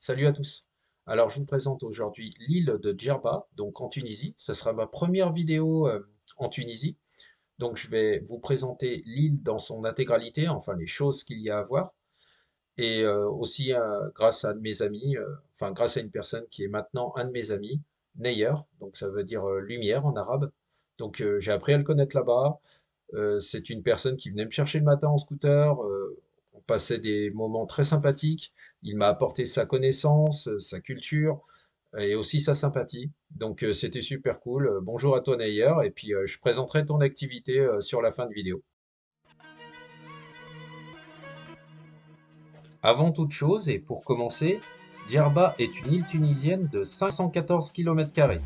Salut à tous. Alors, je vous présente aujourd'hui l'île de Djerba, donc en Tunisie. Ce sera ma première vidéo en Tunisie. Donc, je vais vous présenter l'île dans son intégralité, enfin les choses qu'il y a à voir. Et aussi, grâce à un de mes amis, enfin grâce à une personne qui est maintenant un de mes amis, Neyer, donc ça veut dire lumière en arabe. Donc, j'ai appris à le connaître là-bas. C'est une personne qui venait me chercher le matin en scooter. On passait des moments très sympathiques. Il m'a apporté sa connaissance, sa culture et aussi sa sympathie. Donc c'était super cool. Bonjour à toi Nayer. Et puis je présenterai ton activité sur la fin de vidéo. Avant toute chose et pour commencer, Djerba est une île tunisienne de 514 km²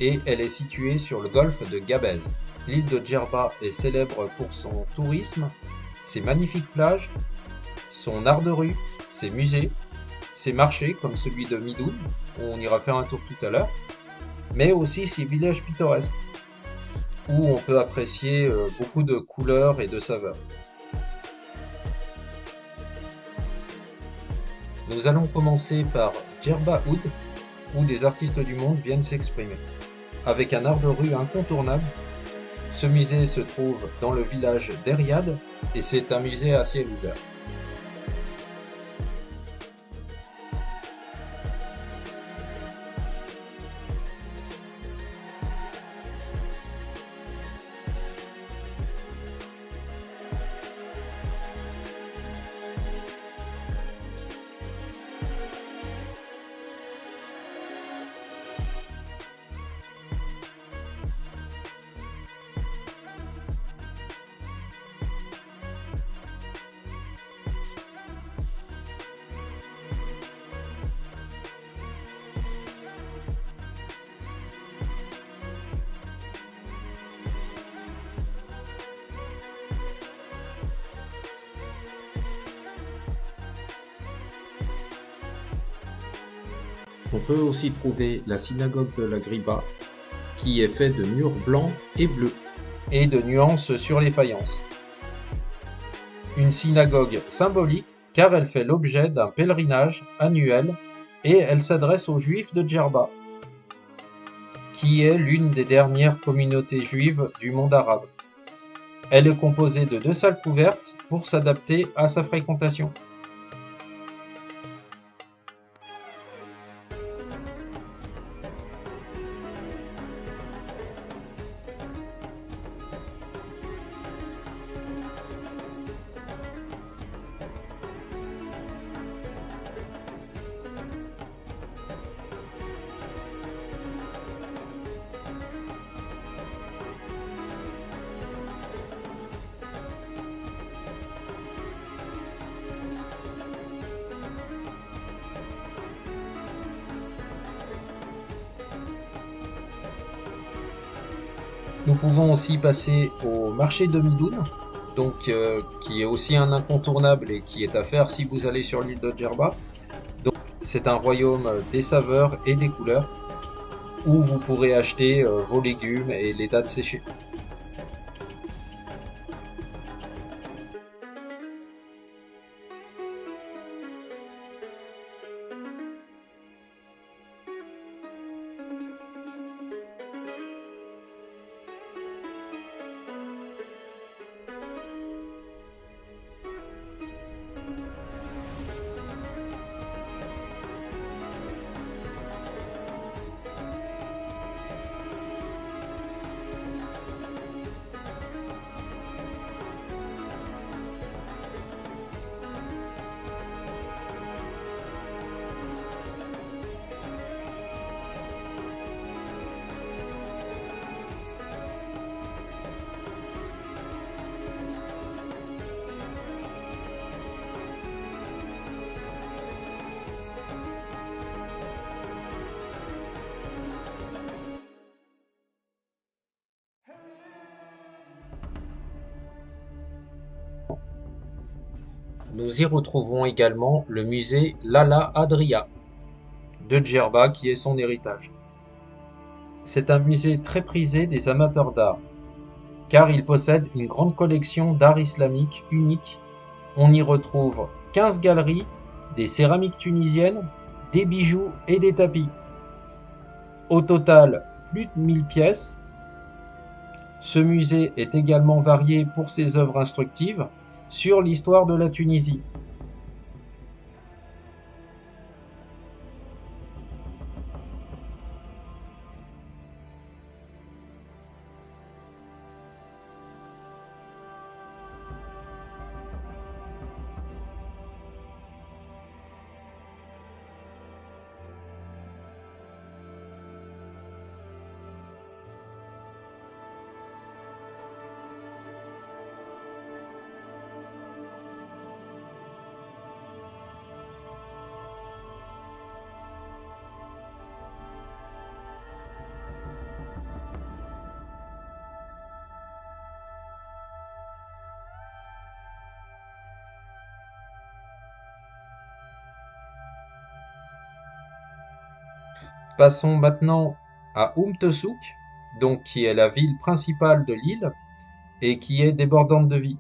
et elle est située sur le golfe de Gabez. L'île de Djerba est célèbre pour son tourisme, ses magnifiques plages, son art de rue, ses musées, ses marchés comme celui de Midoun, où on ira faire un tour tout à l'heure, mais aussi ses villages pittoresques, où on peut apprécier beaucoup de couleurs et de saveurs. Nous allons commencer par Djerba Oud, où des artistes du monde viennent s'exprimer. Avec un art de rue incontournable, ce musée se trouve dans le village d'Eriad et c'est un musée à ciel ouvert. On peut aussi trouver la synagogue de la Griba, qui est faite de murs blancs et bleus, et de nuances sur les faïences. Une synagogue symbolique car elle fait l'objet d'un pèlerinage annuel et elle s'adresse aux Juifs de Djerba, qui est l'une des dernières communautés juives du monde arabe. Elle est composée de 2 salles couvertes pour s'adapter à sa fréquentation. Nous pouvons aussi passer au marché de Midoun, donc qui est aussi un incontournable et qui est à faire si vous allez sur l'île de Djerba. Donc c'est un royaume des saveurs et des couleurs où vous pourrez acheter vos légumes et les dattes séchées. Nous y retrouvons également le musée Lala Adria de Djerba qui est son héritage. C'est un musée très prisé des amateurs d'art, car il possède une grande collection d'art islamique unique. On y retrouve 15 galeries, des céramiques tunisiennes, des bijoux et des tapis. Au total, plus de 1000 pièces. Ce musée est également varié pour ses œuvres instructives sur l'histoire de la Tunisie. Passons maintenant à Umtessouk, donc qui est la ville principale de l'île et qui est débordante de vie,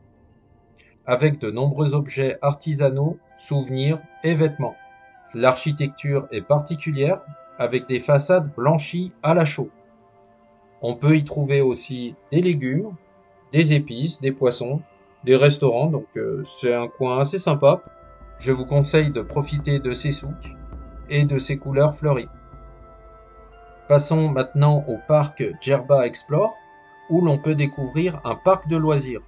avec de nombreux objets artisanaux, souvenirs et vêtements. L'architecture est particulière, avec des façades blanchies à la chaux. On peut y trouver aussi des légumes, des épices, des poissons, des restaurants, donc c'est un coin assez sympa. Je vous conseille de profiter de ces souks et de ces couleurs fleuries. Passons maintenant au parc Djerba Explore, où l'on peut découvrir un parc de loisirs.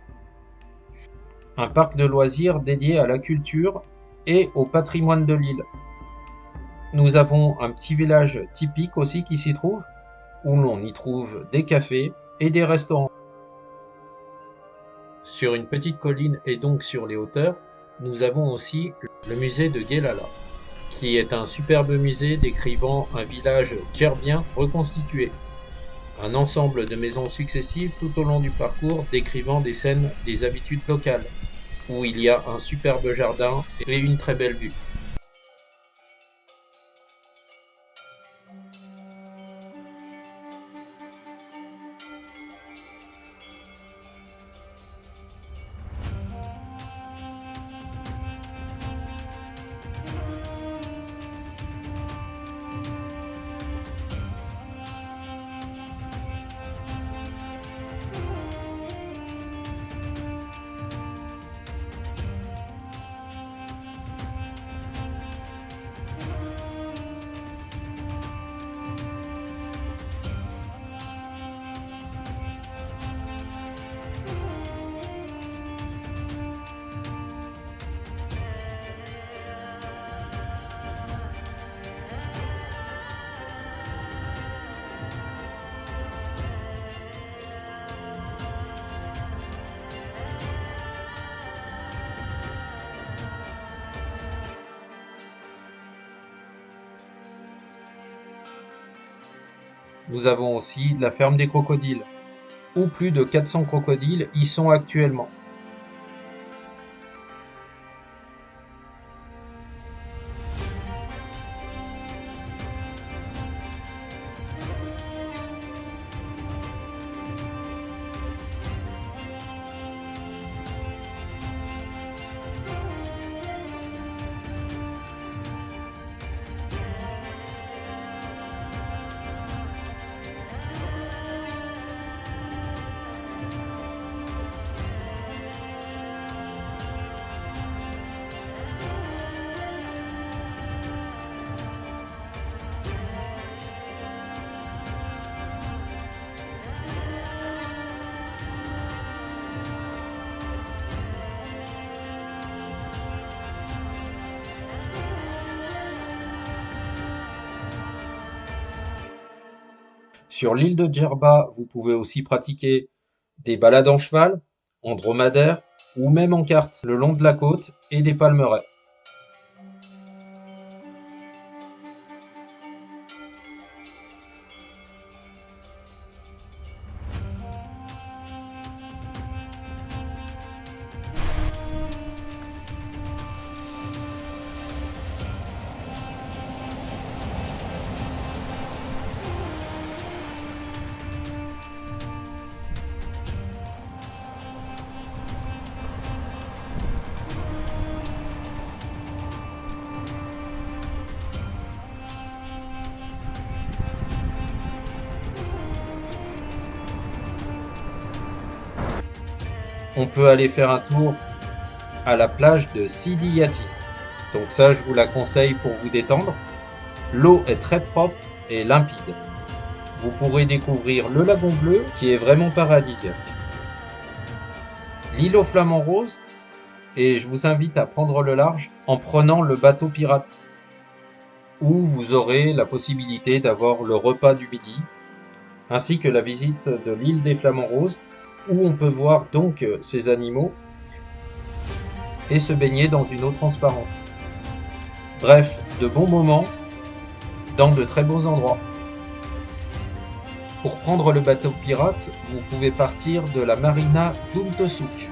Un parc de loisirs dédié à la culture et au patrimoine de l'île. Nous avons un petit village typique aussi qui s'y trouve, où l'on y trouve des cafés et des restaurants. Sur une petite colline et donc sur les hauteurs, nous avons aussi le musée de Guelala, qui est un superbe musée décrivant un village djerbien reconstitué. Un ensemble de maisons successives tout au long du parcours décrivant des scènes des habitudes locales, où il y a un superbe jardin et une très belle vue. Nous avons aussi la ferme des crocodiles, où plus de 400 crocodiles y sont actuellement. Sur l'île de Djerba, vous pouvez aussi pratiquer des balades en cheval, en dromadaire ou même en carte le long de la côte et des palmeraies. on peut aller faire un tour à la plage de Sidi Yati. Donc ça, je vous la conseille pour vous détendre. L'eau est très propre et limpide. Vous pourrez découvrir le lagon bleu qui est vraiment paradisiaque. L'île aux flamants roses, et je vous invite à prendre le large en prenant le bateau pirate, où vous aurez la possibilité d'avoir le repas du midi, ainsi que la visite de l'île des flamants roses, où on peut voir donc ces animaux et se baigner dans une eau transparente. Bref, de bons moments dans de très beaux endroits. Pour prendre le bateau pirate, vous pouvez partir de la marina d'Umtesuk.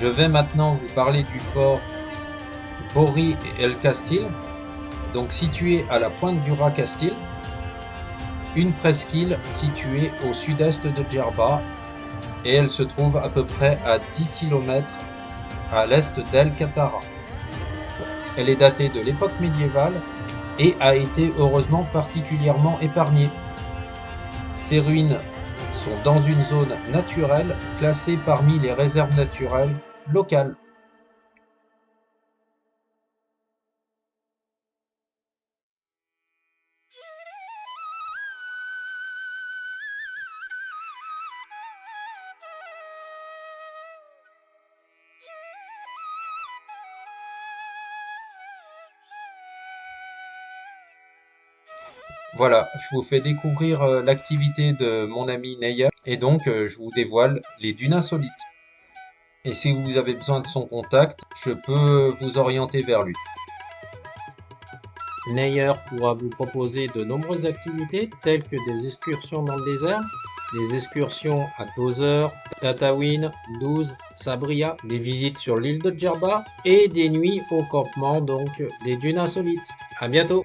Je vais maintenant vous parler du fort Borri El Castil, donc situé à la pointe du Ras Castil, une presqu'île située au sud-est de Djerba, et elle se trouve à peu près à 10 km à l'est d'El Katara. Elle est datée de l'époque médiévale et a été heureusement particulièrement épargnée. Ces ruines sont dans une zone naturelle classée parmi les réserves naturelles locales. Voilà, je vous fais découvrir l'activité de mon ami Neyer et donc je vous dévoile les dunes insolites. Et si vous avez besoin de son contact, je peux vous orienter vers lui. Neyer pourra vous proposer de nombreuses activités telles que des excursions dans le désert, des excursions à Tozeur, Tataouine, Douze, Sabria, des visites sur l'île de Djerba et des nuits au campement, donc des dunes insolites. À bientôt!